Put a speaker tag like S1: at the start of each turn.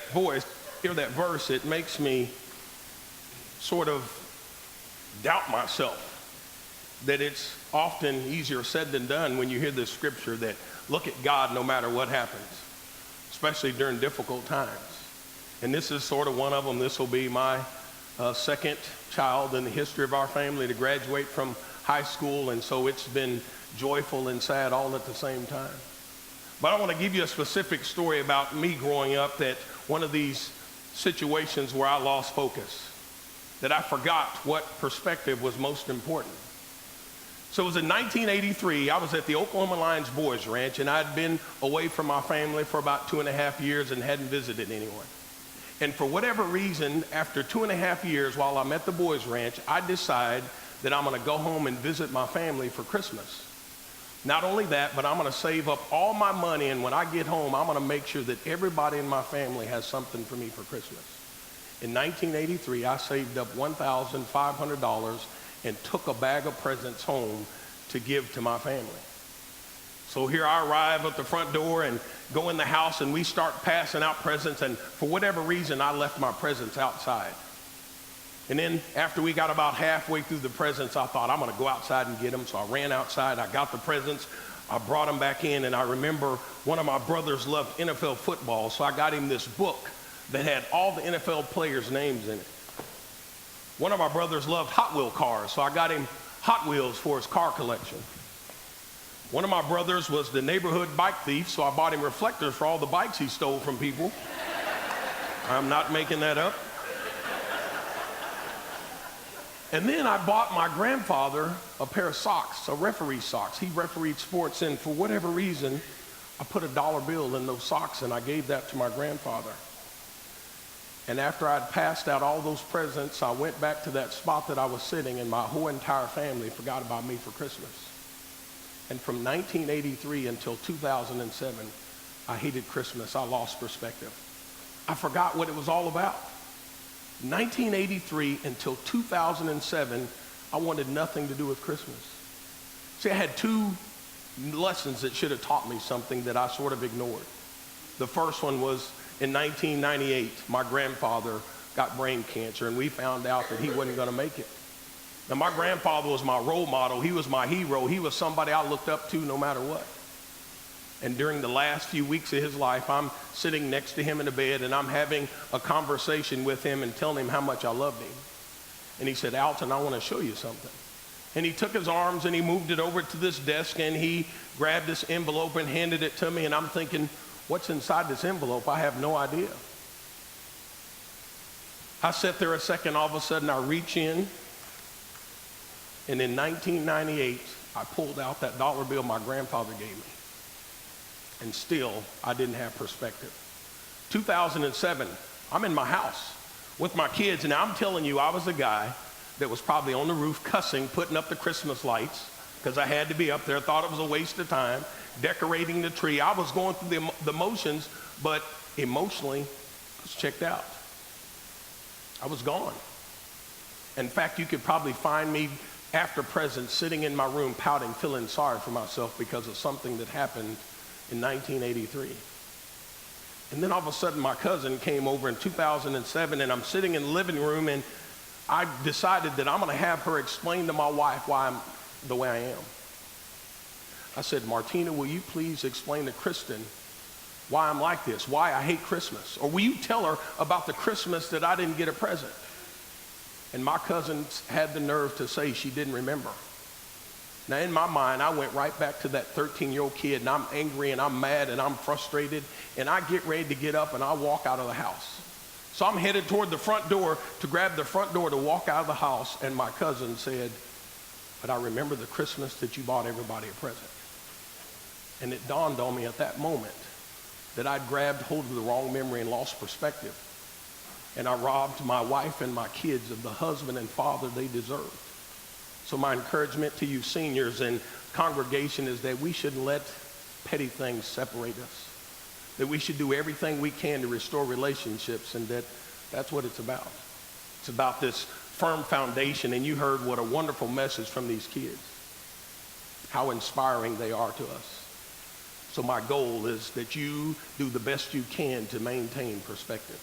S1: voice, hear that verse, it makes me sort of doubt myself that it's often easier said than done when you hear this scripture that look at God no matter what happens, especially during difficult times. And this is sort of one of them. This will be my second child in the history of our family to graduate from high school, and so it's been joyful and sad all at the same time. But I want to give you a specific story about me growing up, that one of these situations where I lost focus, that I forgot what perspective was most important. So it was in 1983, I was at the Oklahoma Lions Boys Ranch, and I'd been away from my family for about 2.5 years and hadn't visited anyone. And for whatever reason, after 2.5 years while I'm at the Boys Ranch, I decide that I'm going to go home and visit my family for Christmas. Not only that, but I'm going to save up all my money, and when I get home, I'm going to make sure that everybody in my family has something for me for Christmas. In 1983, I saved up $1,500 and took a bag of presents home to give to my family. So here I arrive at the front door and go in the house, and we start passing out presents, and for whatever reason, I left my presents outside. And then after we got about halfway through the presents, I thought, I'm going to go outside and get them. So I ran outside, I got the presents, I brought them back in, and I remember one of my brothers loved NFL football, so I got him this book that had all the NFL players' names in it. One of my brothers loved Hot Wheel cars, so I got him Hot Wheels for his car collection. One of my brothers was the neighborhood bike thief, so I bought him reflectors for all the bikes he stole from people. I'm not making that up. And then I bought my grandfather a pair of socks, a referee socks. He refereed sports, and for whatever reason, I put $1 bill in those socks, and I gave that to my grandfather. And after I'd passed out all those presents, I went back to that spot that I was sitting, and my whole entire family forgot about me for Christmas. And from 1983 until 2007, I hated Christmas. I lost perspective. I forgot what it was all about. 1983 until 2007, I wanted nothing to do with Christmas. See, I had two lessons that should have taught me something that I sort of ignored. The first one was in 1998, my grandfather got brain cancer, and we found out that he wasn't going to make it. Now, my grandfather was my role model. He was my hero. He was somebody I looked up to no matter what. And during the last few weeks of his life, I'm sitting next to him in the bed, and I'm having a conversation with him and telling him how much I loved him. And he said, Alton, I want to show you something. And he took his arms and he moved it over to this desk, and he grabbed this envelope and handed it to me. And I'm thinking, what's inside this envelope? I have no idea. I sat there a second, all of a sudden I reach in, and in 1998, I pulled out that $1 bill my grandfather gave me. And still, I didn't have perspective. 2007, I'm in my house with my kids, and I'm telling you, I was the guy that was probably on the roof cussing, putting up the Christmas lights, because I had to be up there, thought it was a waste of time, decorating the tree. I was going through the motions, but emotionally, I was checked out. I was gone. In fact, you could probably find me after present sitting in my room pouting, feeling sorry for myself because of something that happened in 1983. And then all of a sudden my cousin came over in 2007, and I'm sitting in the living room, and I decided that I'm going to have her explain to my wife why I'm the way I am. I said, Martina, will you please explain to Kristen why I'm like this, why I hate Christmas? Or will you tell her about the Christmas that I didn't get a present? And my cousin had the nerve to say she didn't remember. Now, in my mind, I went right back to that 13-year-old kid, and I'm angry, and I'm mad, and I'm frustrated, and I get ready to get up, and I walk out of the house. So I'm headed toward the front door to grab the front door to walk out of the house, and my cousin said, but I remember the Christmas that you bought everybody a present. And it dawned on me at that moment that I'd grabbed hold of the wrong memory and lost perspective. And I robbed my wife and my kids of the husband and father they deserved. So my encouragement to you seniors and congregation is that we shouldn't let petty things separate us. That we should do everything we can to restore relationships, and that's what it's about. It's about this firm foundation, and you heard what a wonderful message from these kids. How inspiring they are to us. So my goal is that you do the best you can to maintain perspective.